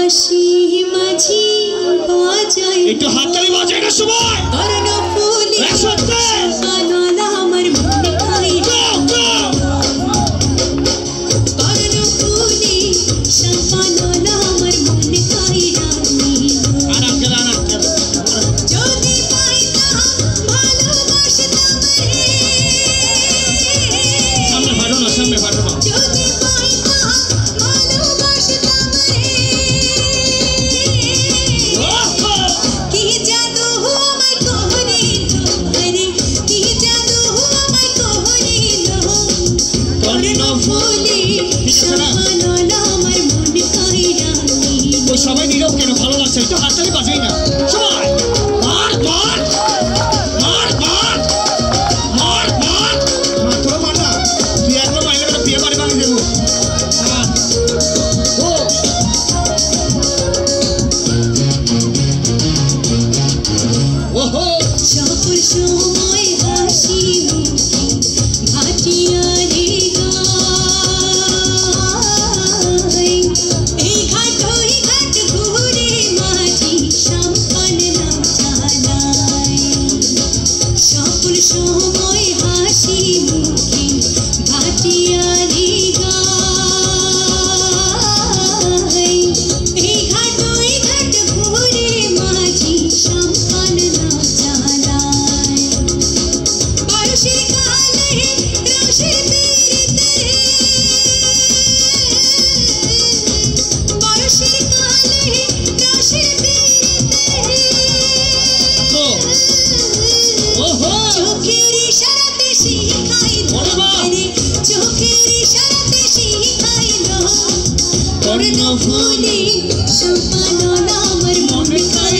বাঁশি মাঝি বাজায় একটু হাততালি বাজায় না সবাই কর্ণফুলি শাপানলা আমার মনে খাই কর্ণফুলি শাপানলা আমার মনে খাই রানী আরাম কর যদি পাইতাম ভালোবাসতাম রে সামনে ভাড়ো না যদি পাইতাম ভালোবাসতাম রে কি জাদু আমায় করিল রে কি জাদু আমায় করিল কর্ণফুলি শাপানলা আমার মনে খাই রানী ওই সবাই নীরব কেন? ভালো লাগছে, একটু হাততালি বাজাই না সবাই। মার মার মার মার মার মার তোরা মার না, তুই একবার মাইলে একটা বিয়ে বাড়ি বানিয়ে দেবো। ওহো সকল সময় হাসি মুখে ভাটিয়ারি গায় এই ঘাট ঘুরে মাঝি সম্পন নাম চালায় সকল সময় হাসি মুখে ভাটিয়ারি গায় এই ঘাট ঘুরে মাঝি সম্পন নাম চালায় বর্ষে কালে রসে পীড়িতে বর্ষে কালে রসে পীড়িতে ওহো চোখের ইশারাতে শিখাইল রে চোখের ইশারাতে শিখাইল কর্ণফুলি শাপানলা আমার মনে খাই